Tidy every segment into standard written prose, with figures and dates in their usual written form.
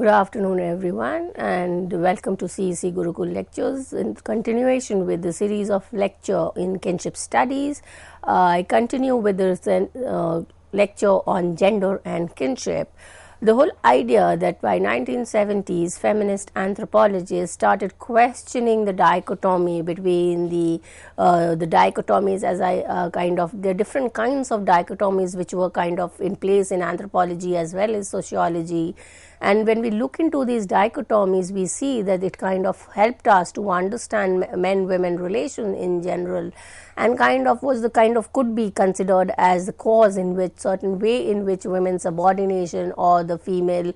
Good afternoon, everyone, and welcome to CEC Gurukul Lectures. In continuation with the series of lecture in kinship studies, I continue with the lecture on gender and kinship. The whole idea that by 1970s, feminist anthropologists started questioning the dichotomy between the dichotomies as the different kinds of dichotomies which were kind of in place in anthropology as well as sociology. And when we look into these dichotomies, we see that it kind of helped us to understand men-women relation in general, and kind of was the kind of could be considered as the cause in which certain way in which women's subordination or the female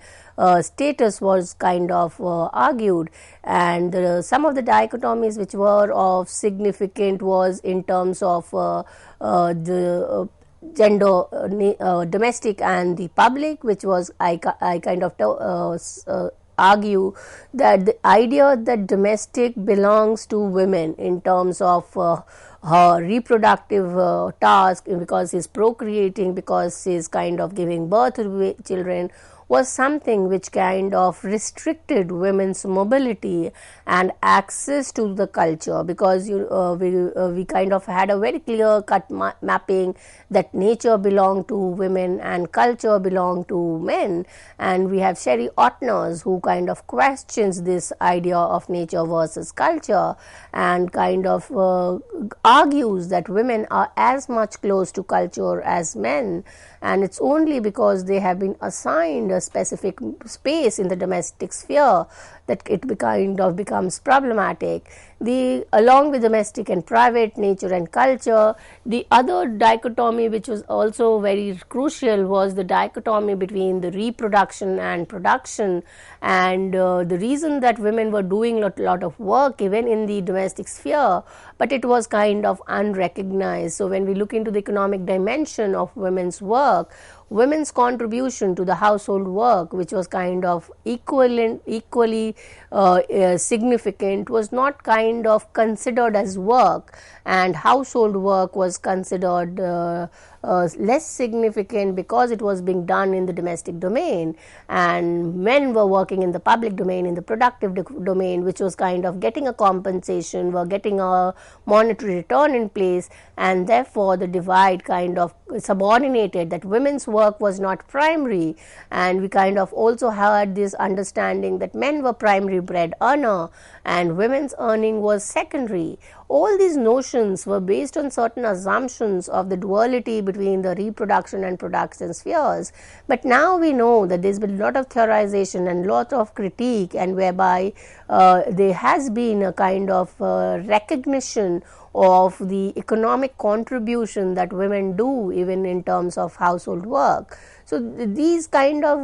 status was kind of argued. And some of the dichotomies which were of significant was in terms of the gender, domestic and the public, which was I kind of argue that the idea that domestic belongs to women in terms of her reproductive task, because she's procreating, because she's kind of giving birth to children, was something which kind of restricted women's mobility and access to the culture, because we kind of had a very clear cut mapping that nature belonged to women and culture belonged to men. And we have Sherry Otners, who kind of questions this idea of nature versus culture and kind of argues that women are as much close to culture as men, and it's only because they have been assigned a specific space in the domestic sphere that it kind of becomes problematic. Along with domestic and private, nature and culture, the other dichotomy which was also very crucial was the dichotomy between the reproduction and production. And the reason that women were doing a lot of work even in the domestic sphere, but it was kind of unrecognized. So when we look into the economic dimension of women's work, women's contribution to the household work, which was kind of equally significant, was not kind of considered as work, and household work was considered less significant because it was being done in the domestic domain, and men were working in the public domain, in the productive domain, which was kind of getting a compensation, were getting a monetary return in place, and therefore the divide kind of subordinated that women's work was not primary. And we kind of also had this understanding that men were primary bread earner and women's earning was secondary. All these notions were based on certain assumptions of the duality between the reproduction and production spheres. But now we know that there's been a lot of theorization and lot of critique, and whereby there has been a kind of recognition of the economic contribution that women do even in terms of household work. So these kind of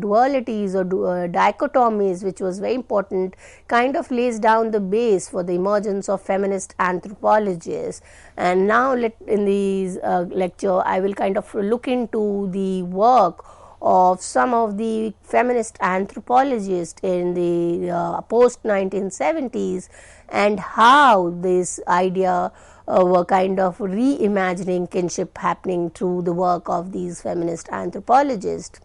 dualities or dichotomies, which was very important, kind of lays down the base for the emergence of feminist anthropologists. And now in this lecture, I will kind of look into the work of some of the feminist anthropologists in the post-1970s, and how this idea were kind of reimagining kinship happening through the work of these feminist anthropologists.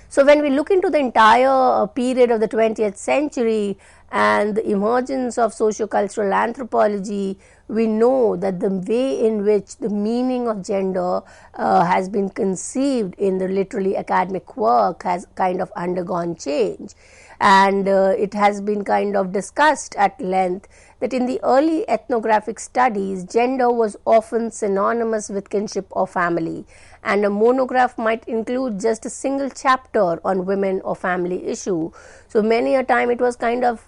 So when we look into the entire period of the 20th century and the emergence of sociocultural anthropology, we know that the way in which the meaning of gender has been conceived in the literally academic work has kind of undergone change. And it has been kind of discussed at length that in the early ethnographic studies, gender was often synonymous with kinship or family, and a monograph might include just a single chapter on women or family issue. So many a time it was kind of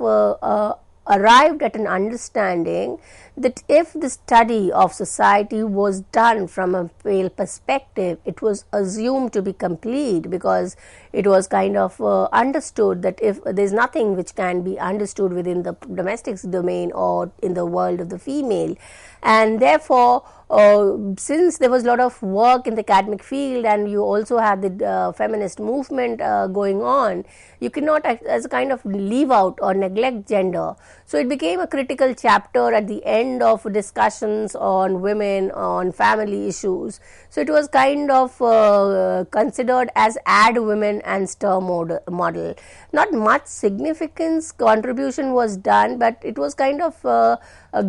arrived at an understanding that if the study of society was done from a male perspective, it was assumed to be complete, because it was kind of understood that if there is nothing which can be understood within the domestic domain or in the world of the female. And therefore, since there was a lot of work in the academic field, and you also have the feminist movement going on, you cannot as a kind of leave out or neglect gender. So it became a critical chapter at the end of discussions on women, on family issues. So it was kind of considered as add women women and stir model. Not much significance contribution was done, but it was kind of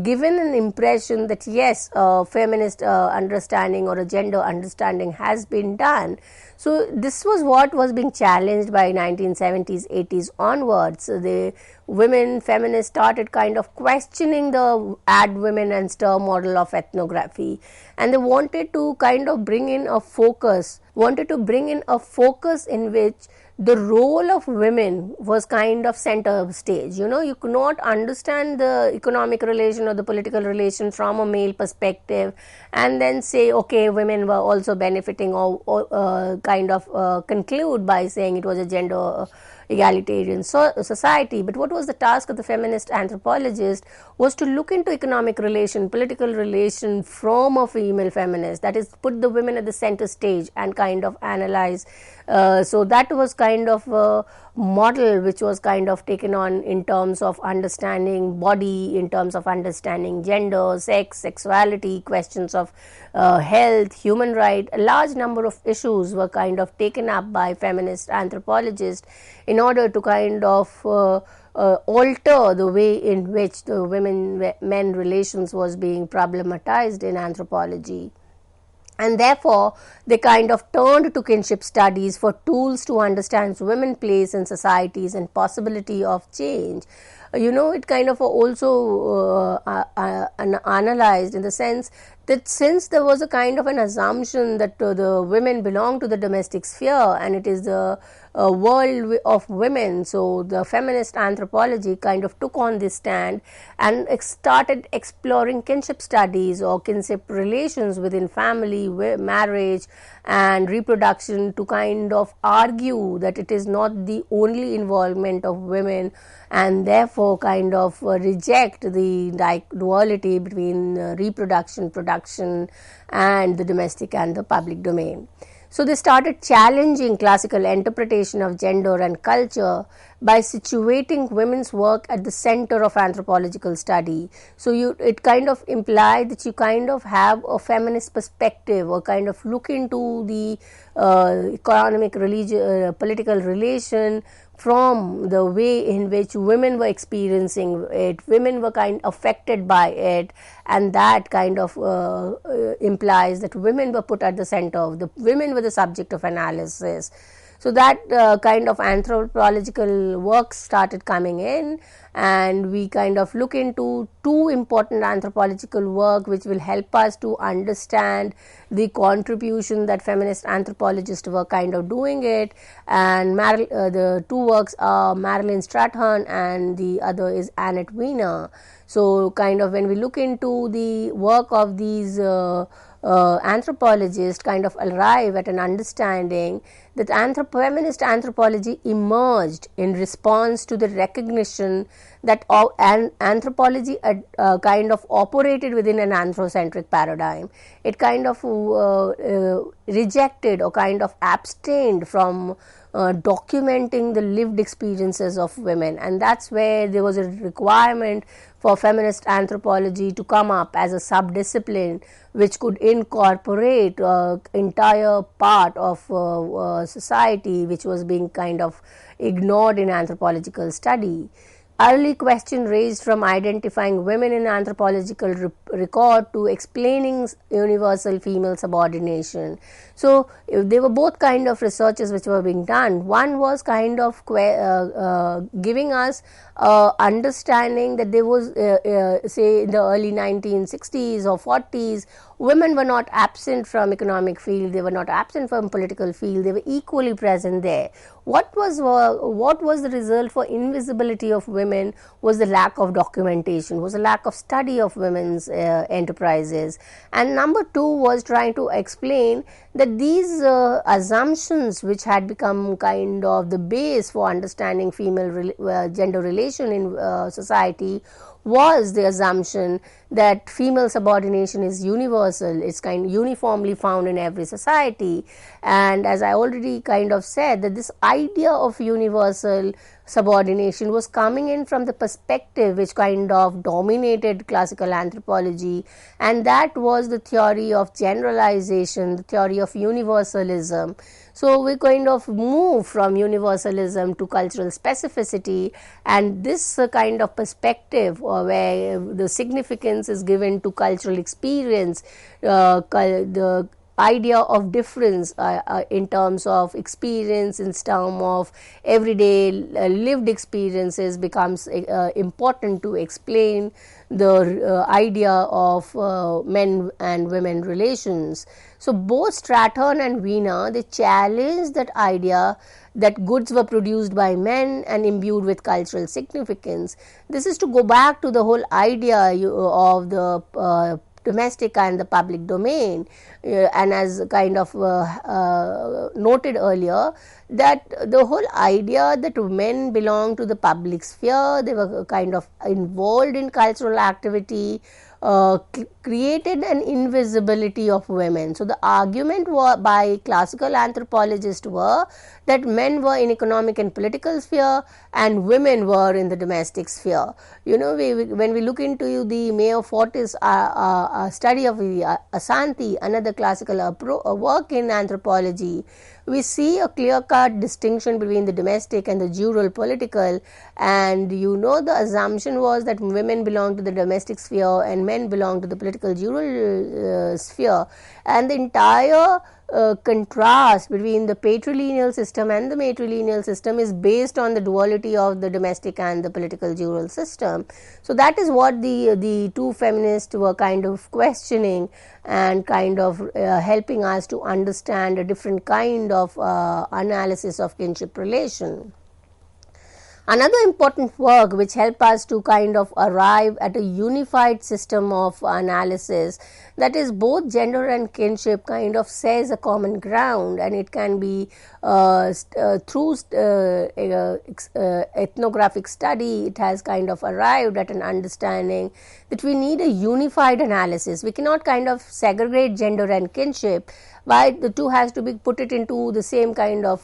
given an impression that yes, a feminist understanding or a gender understanding has been done. So this was what was being challenged by 1970s, 80s onwards. So the women feminists started kind of questioning the add women and stir model of ethnography, and they wanted to kind of bring in a focus in which the role of women was kind of center stage. You could not understand the economic relation or the political relation from a male perspective and then say, okay, women were also benefiting, or conclude by saying it was a gender egalitarian society. But what was the task of the feminist anthropologist was to look into economic relation, political relation from a female feminist, that is, put the women at the center stage and kind of analyze. So that was kind of a model which was kind of taken on in terms of understanding body, in terms of understanding gender, sex, sexuality, questions of health, human right. A large number of issues were kind of taken up by feminist anthropologists in order to kind of alter the way in which the women-men relations was being problematized in anthropology. And therefore, they kind of turned to kinship studies for tools to understand women's place in societies and possibility of change. It kind of also analyzed in the sense that since there was a kind of an assumption that the women belong to the domestic sphere and it is the world of women, so the feminist anthropology kind of took on this stand and started exploring kinship studies or kinship relations within family, marriage and reproduction to kind of argue that it is not the only involvement of women, and therefore kind of reject the duality between reproduction, production and the domestic and the public domain. So they started challenging classical interpretation of gender and culture by situating women's work at the center of anthropological study. So it kind of implied that you kind of have a feminist perspective or kind of look into the economic, political relation from the way in which women were experiencing it, women were kind of affected by it, and that kind of implies that women were put at the center of the women were the subject of analysis. So that kind of anthropological work started coming in, and we kind of look into two important anthropological work which will help us to understand the contribution that feminist anthropologists were kind of doing it. And the two works are Marilyn Strahan and the other is Annette Wiener. So kind of when we look into the work of these anthropologists, kind of arrive at an understanding that feminist anthropology emerged in response to the recognition that anthropology kind of operated within an anthrocentric paradigm. It kind of rejected or kind of abstained from documenting the lived experiences of women, and that's where there was a requirement for feminist anthropology to come up as a subdiscipline which could incorporate entire part of society which was being kind of ignored in anthropological study. Early question raised from identifying women in anthropological record to explaining universal female subordination. So they were both kind of researches which were being done. One was kind of giving us understanding that there was say in the early 1960s or 40s, women were not absent from economic field, they were not absent from political field, they were equally present there. What was the result for invisibility of women was the lack of documentation, was the lack of study of women's enterprises. And number two was trying to explain that these assumptions which had become kind of the base for understanding female gender relation in society was the assumption that female subordination is universal, it's kind of uniformly found in every society. And as I already kind of said, that this idea of universal subordination was coming in from the perspective which kind of dominated classical anthropology, and that was the theory of generalization, the theory of universalism. So we kind of move from universalism to cultural specificity, and this kind of perspective where the significance is given to cultural experience, the idea of difference in terms of experience, in terms of everyday lived experiences becomes important to explain the idea of men and women relations. So both Strathern and Wiener, they challenged that idea that goods were produced by men and imbued with cultural significance. This is to go back to the whole idea of the domestic and the public domain, and as kind of noted earlier, that the whole idea that men belong to the public sphere, they were kind of involved in cultural activity, created an invisibility of women. So the argument by classical anthropologists were that men were in economic and political sphere and women were in the domestic sphere. When we look into the Mayo Fortis study of Asanti, another classical work in anthropology, we see a clear-cut distinction between the domestic and the jural political, and the assumption was that women belong to the domestic sphere and men belong to the political jural sphere, and the entire contrast between the patrilineal system and the matrilineal system is based on the duality of the domestic and the political jural system. So that is what the two feminists were kind of questioning and kind of helping us to understand a different kind of analysis of kinship relation. Another important work which help us to kind of arrive at a unified system of analysis, that is both gender and kinship kind of says a common ground, and it can be through ethnographic study, it has kind of arrived at an understanding that we need a unified analysis. We cannot kind of segregate gender and kinship, why the two has to be put it into the same kind of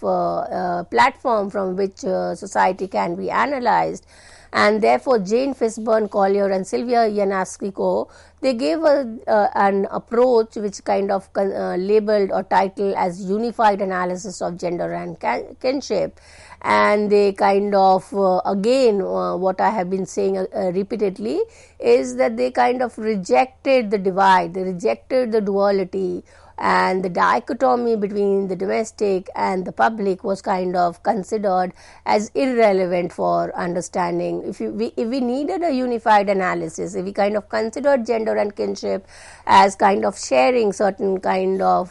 platform from which society can be analyzed. And therefore Jane Fishburne Collier and Sylvia Ionesco, they gave an approach which kind of labeled or titled as unified analysis of gender and kinship, and they kind of again what I have been saying repeatedly is that they kind of rejected the divide, they rejected the duality, and the dichotomy between the domestic and the public was kind of considered as irrelevant for understanding. If we needed a unified analysis, if we kind of considered gender and kinship as kind of sharing certain kind of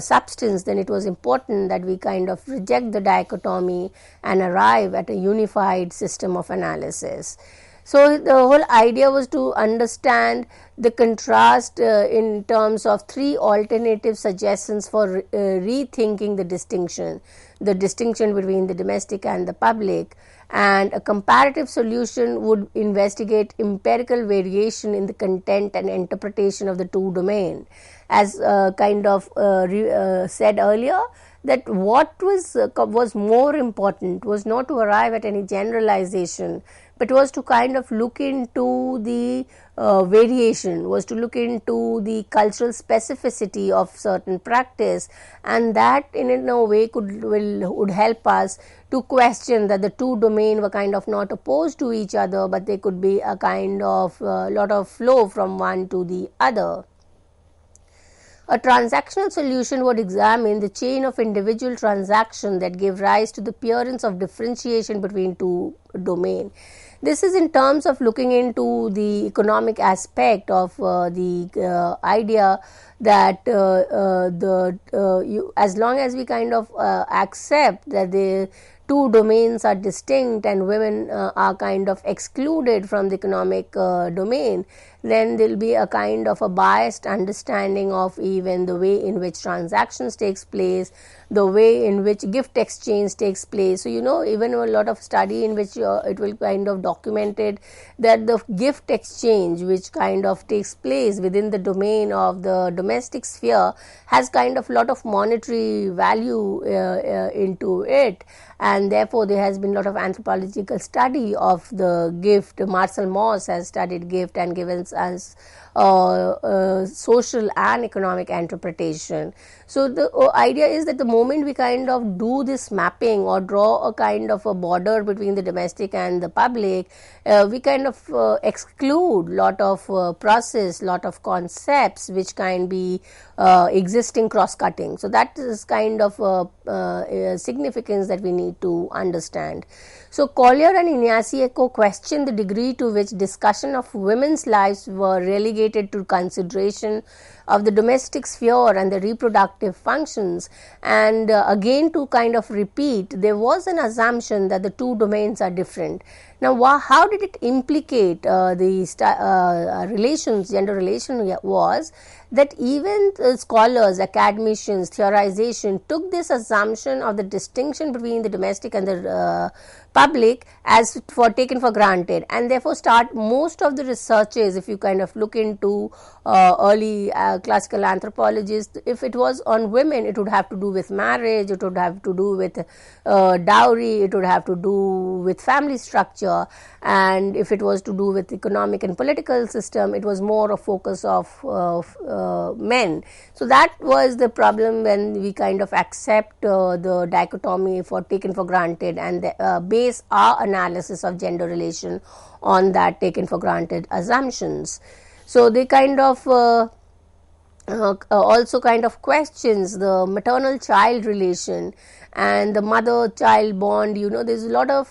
substance, then it was important that we kind of reject the dichotomy and arrive at a unified system of analysis. So the whole idea was to understand the contrast in terms of three alternative suggestions for rethinking the distinction between the domestic and the public, and a comparative solution would investigate empirical variation in the content and interpretation of the two domains. As kind of said earlier, that what was more important was not to arrive at any generalization, but was to kind of look into the variation, was to look into the cultural specificity of certain practice, and that in a way would help us to question that the two domains were kind of not opposed to each other, but they could be a kind of lot of flow from one to the other. A transactional solution would examine the chain of individual transactions that give rise to the appearance of differentiation between two domains. This is in terms of looking into the economic aspect of the idea that as long as we kind of accept that the two domains are distinct and women are kind of excluded from the economic domain, then there will be a kind of a biased understanding of even the way in which transactions takes place, the way in which gift exchange takes place. So, even a lot of study in which it will kind of documented that the gift exchange which kind of takes place within the domain of the domestic sphere has kind of lot of monetary value into it, and therefore there has been a lot of anthropological study of the gift. Marcel Mauss has studied gift and given us social and economic interpretation. So the idea is that the moment we kind of do this mapping or draw a kind of a border between the domestic and the public, we kind of exclude lot of process, lot of concepts which can be existing cross-cutting. So that is kind of significance that we need to understand. So Collier and Ignacio question the degree to which discussion of women's lives were relegated to consideration of the domestic sphere and the reproductive functions, and again to kind of repeat, there was an assumption that the two domains are different. Now, how did it implicate the relations, gender relation was that even scholars, academicians, theorization took this assumption of the distinction between the domestic and the public as taken for granted, and therefore most of the researches, if you kind of look into early classical anthropologists, if it was on women, it would have to do with marriage, it would have to do with dowry, it would have to do with family structure, and if it was to do with economic and political system, it was more a focus of men. So that was the problem when we kind of accept the dichotomy taken for granted and base our analysis of gender relation on that taken for granted assumptions. So they kind of also kind of questions the maternal child relation and the mother child bond. There's a lot of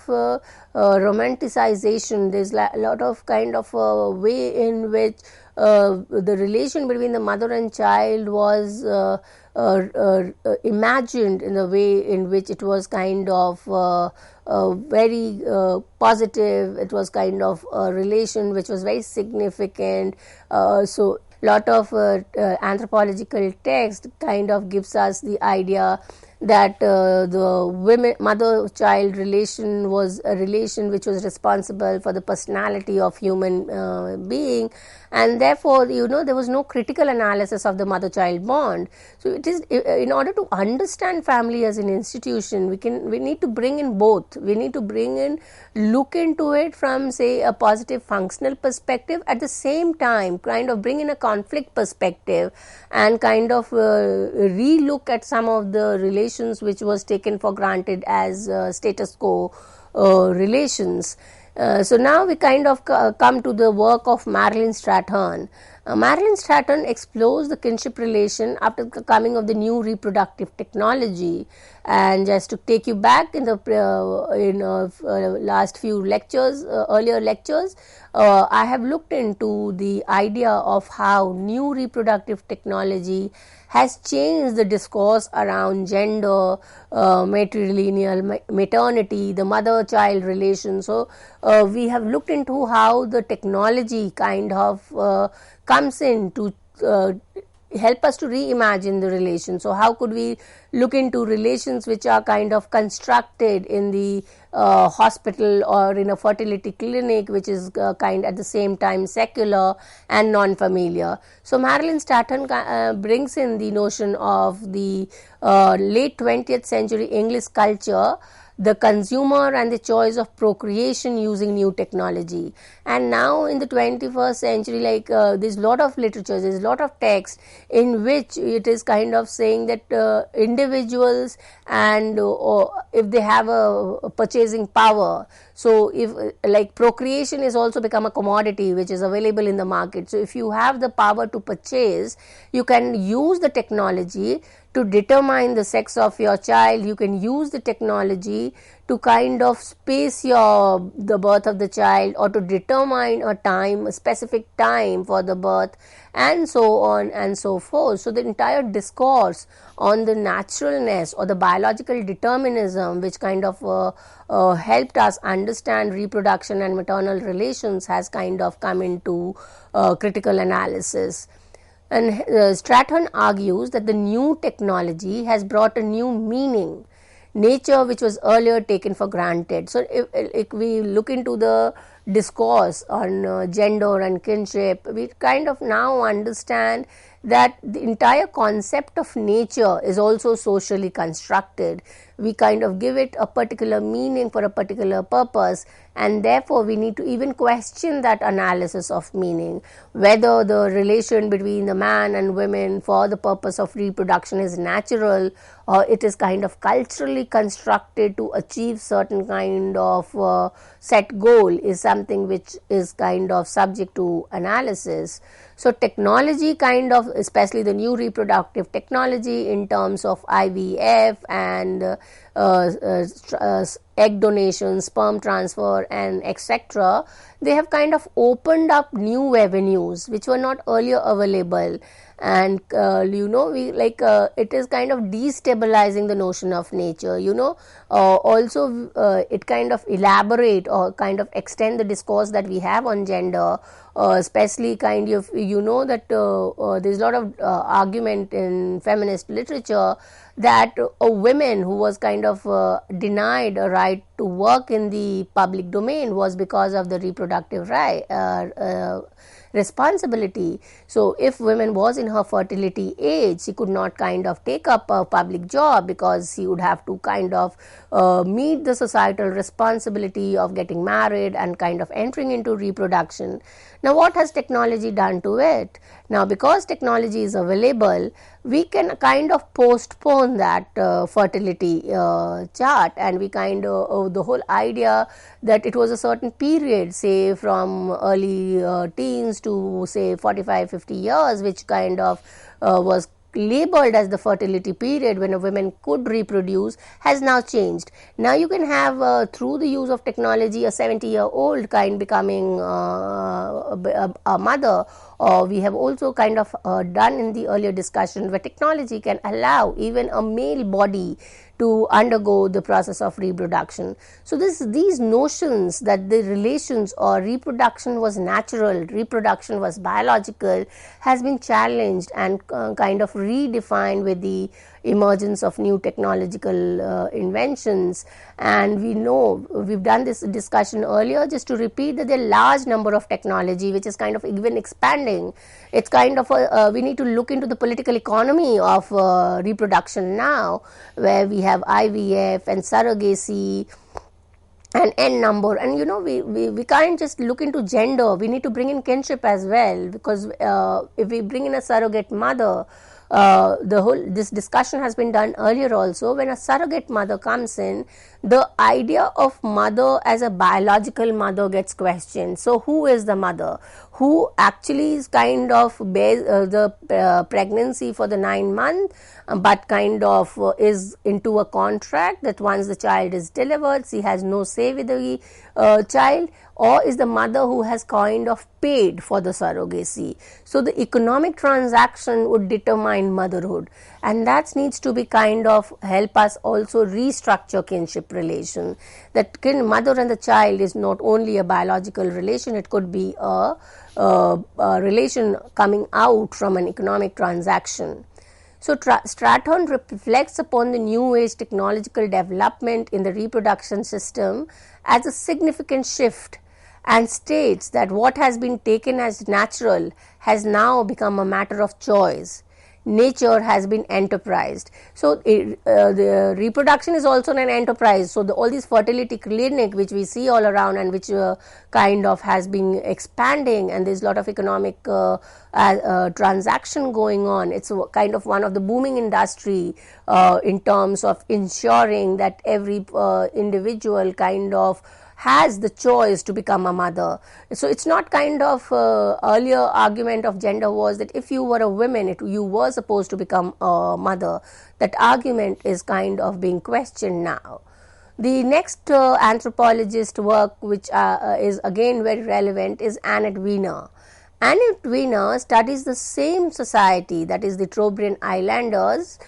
romanticization, there's a lot of kind of way in which the relation between the mother and child was imagined in the way in which it was kind of very positive. It was kind of a relation which was very significant. So lot of anthropological text kind of gives us the idea that the mother-child relation was a relation which was responsible for the personality of human being, and therefore there was no critical analysis of the mother-child bond. So it is, in order to understand family as an institution, we need to bring in both. We need to look into it from, say, a positive functional perspective, at the same time kind of bring in a conflict perspective and kind of re-look at some of the relations which was taken for granted as status quo relations. So now we kind of come to the work of Marilyn Strathern. Marilyn Strathern explores the kinship relation after the coming of the new reproductive technology. And just to take you back in the last few lectures, earlier lectures, I have looked into the idea of how new reproductive technology has changed the discourse around gender, matrilineal maternity, the mother-child relation. So we have looked into how the technology kind of comes in to help us to reimagine the relation. So how could we look into relations which are kind of constructed in the hospital or in a fertility clinic, which is kind at the same time secular and non-familiar. So Marilyn Strathern brings in the notion of the late 20th century English culture, the consumer and the choice of procreation using new technology. And now in the 21st century, like there's a lot of literature, there's a lot of text in which it is kind of saying that individuals and if they have a purchasing power, so if like procreation is also become a commodity which is available in the market. So if you have the power to purchase, you can use the technology to determine the sex of your child. You can use the technology to kind of space the birth of the child, or to determine a specific time for the birth, and so on and so forth. So the entire discourse on the naturalness or the biological determinism, which kind of helped us understand reproduction and maternal relations, has kind of come into critical analysis. And Stratton argues that the new technology has brought a new meaning, nature which was earlier taken for granted. So if we look into the discourse on gender and kinship, we kind of now understand that the entire concept of nature is also socially constructed. We kind of give it a particular meaning for a particular purpose, and therefore we need to even question that analysis of meaning, whether the relation between the man and women for the purpose of reproduction is natural, or it is kind of culturally constructed to achieve certain kind of set goal, is something which is kind of subject to analysis. So technology kind of, especially the new reproductive technology in terms of IVF and egg donation, sperm transfer, and etc., they have kind of opened up new avenues which were not earlier available. And it is kind of destabilizing the notion of nature. Also it kind of elaborate or kind of extend the discourse that we have on gender, especially kind of that there's a lot of argument in feminist literature that a woman who was kind of denied a right to work in the public domain was because of the reproductive responsibility. So if women was in her fertility age, she could not kind of take up a public job because she would have to kind of meet the societal responsibility of getting married and kind of entering into reproduction. Now what has technology done to it? Now because technology is available, we can kind of postpone that fertility chart, and we kind of the whole idea that it was a certain period, say from early teens to say 45-50 years, which kind of was labeled as the fertility period when a woman could reproduce, has now changed. Now you can have through the use of technology a 70-year-old kind becoming a mother, or we have also kind of done in the earlier discussion where technology can allow even a male body to undergo the process of reproduction. So these notions that the relations or reproduction was natural, reproduction was biological, has been challenged and kind of redefined with the emergence of new technological inventions. And we know, we've done this discussion earlier, just to repeat, that there are large number of technology which is kind of even expanding. It's kind of we need to look into the political economy of reproduction now, where we have IVF and surrogacy and n number, and we can't just look into gender, we need to bring in kinship as well, because if we bring in a surrogate mother, this discussion has been done earlier also. When a surrogate mother comes in, the idea of mother as a biological mother gets questioned. So who is the mother? Who actually is kind of bears the pregnancy for the 9 months, but kind of is into a contract that once the child is delivered, she has no say with the child, or is the mother who has kind of paid for the surrogacy. So the economic transaction would determine motherhood, and that needs to be kind of help us also restructure kinship relation. That mother and the child is not only a biological relation, it could be a relation coming out from an economic transaction. So Stratton reflects upon the new age technological development in the reproduction system as a significant shift, and states that what has been taken as natural has now become a matter of choice. Nature has been enterprised. So the reproduction is also an enterprise. So all these fertility clinic which we see all around, and which kind of has been expanding, and there's a lot of economic transaction going on. It's kind of one of the booming industry in terms of ensuring that every individual kind of has the choice to become a mother. So it's not kind of earlier argument of gender was that if you were a woman, you were supposed to become a mother. That argument is kind of being questioned now. The next anthropologist work, which is again very relevant, is Annette Wiener. Annette Wiener studies the same society, that is the Trobriand Islanders,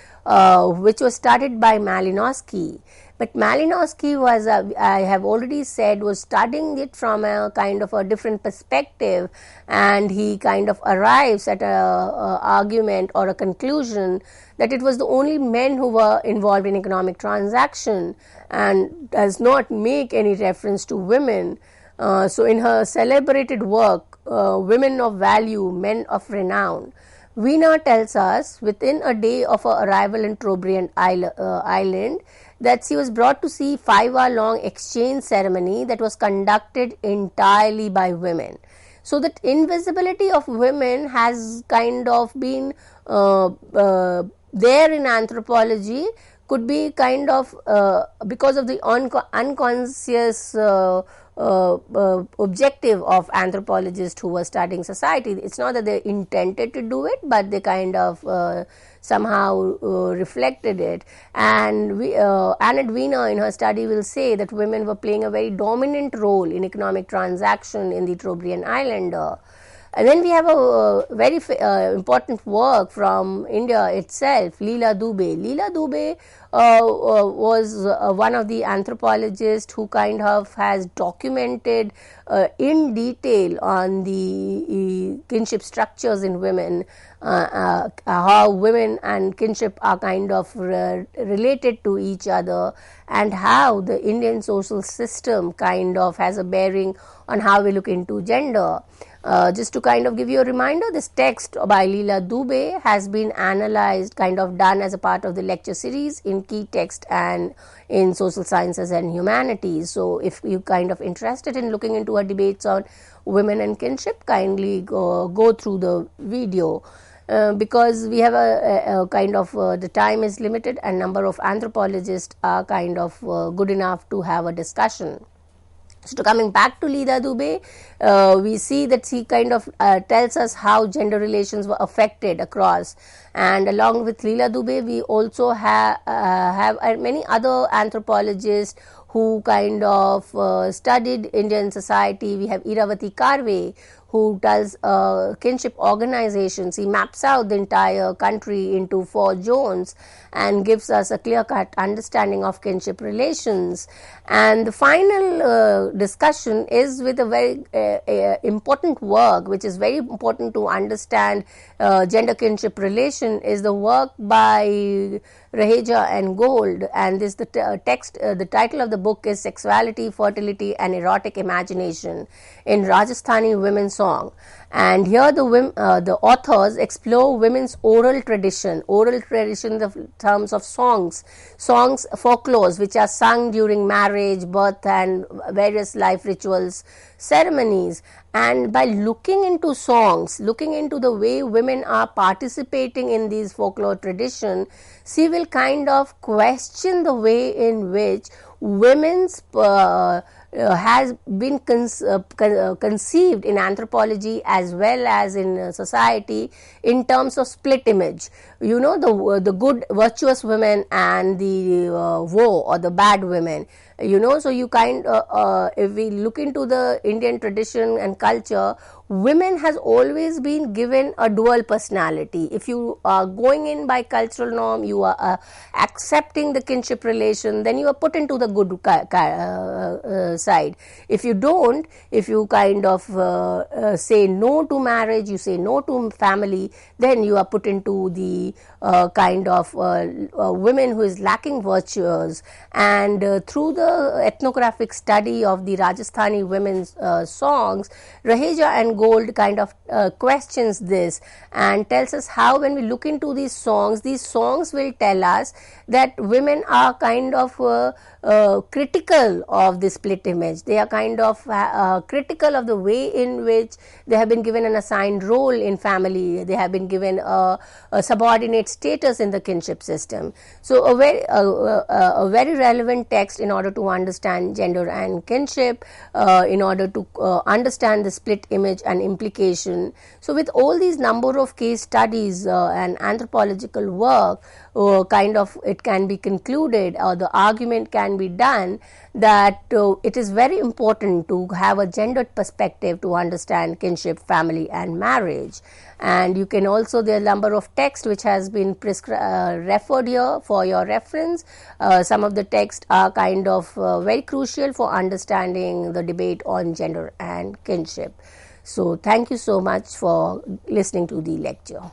which was studied by Malinowski. But Malinowski was, I have already said, was studying it from a kind of a different perspective, and he kind of arrives at a argument or a conclusion that it was the only men who were involved in economic transaction and does not make any reference to women. So in her celebrated work, Women of Value, Men of Renown, Wiener tells us within a day of her arrival in Trobriand Island that she was brought to see 5-hour-long exchange ceremony that was conducted entirely by women. So that invisibility of women has kind of been there in anthropology, could be kind of because of the unconscious objective of anthropologists who were studying society. It's not that they intended to do it, but they kind of somehow reflected it. And Annette Wiener in her study will say that women were playing a very dominant role in economic transaction in the Trobriand Islander. And then we have a very important work from India itself, Leela Dubey. Leela Dubey was one of the anthropologists who kind of has documented in detail on the kinship structures in women, how women and kinship are kind of related to each other, and how the Indian social system kind of has a bearing on how we look into gender. Just to kind of give you a reminder, this text by Leela Dubey has been analyzed, kind of done as a part of the lecture series in Key Text and in Social Sciences and Humanities. So if you kind of interested in looking into our debates on women and kinship, kindly go through the video. Because we have a kind of the time is limited and number of anthropologists are kind of good enough to have a discussion. So coming back to Leela Dubey, we see that she kind of tells us how gender relations were affected across, and along with Leela Dubey we also have many other anthropologists who kind of studied Indian society. We have Iravati Karve, who does kinship organizations. He maps out the entire country into 4 zones and gives us a clear-cut understanding of kinship relations. And the final discussion is with a very important work, which is very important to understand gender kinship relation, is the work by Raheja and Gold, and this the title of the book is Sexuality, Fertility and Erotic Imagination in Rajasthani Women's Song. And here the authors explore women's oral tradition in the terms of songs, folklores which are sung during marriage, birth and various life rituals, ceremonies. And by looking into songs, looking into the way women are participating in these folklore tradition, she will kind of question the way in which women's has been conceived in anthropology as well as in society in terms of split image. You know, the good virtuous women and the woe or the bad women. You know, so you if we look into the Indian tradition and culture, women has always been given a dual personality. If you are going in by cultural norm, you are accepting the kinship relation, then you are put into the good side. If you don't, if you kind of say no to marriage, you say no to family, then you are put into the kind of women who is lacking virtues. And through the ethnographic study of the Rajasthani women's songs, Raheja and Gold kind of questions this and tells us how when we look into these songs will tell us that women are kind of critical of the split image. They are kind of critical of the way in which they have been given an assigned role in family. They have been given a subordinate status in the kinship system. So a very relevant text in order to understand gender and kinship, in order to understand the split image and implication. So with all these number of case studies and anthropological work, kind of it can be concluded, or the argument can be done that it is very important to have a gendered perspective to understand kinship, family and marriage. And you can also, there are a number of texts which has been referred here for your reference. Some of the texts are kind of very crucial for understanding the debate on gender and kinship. So thank you so much for listening to the lecture.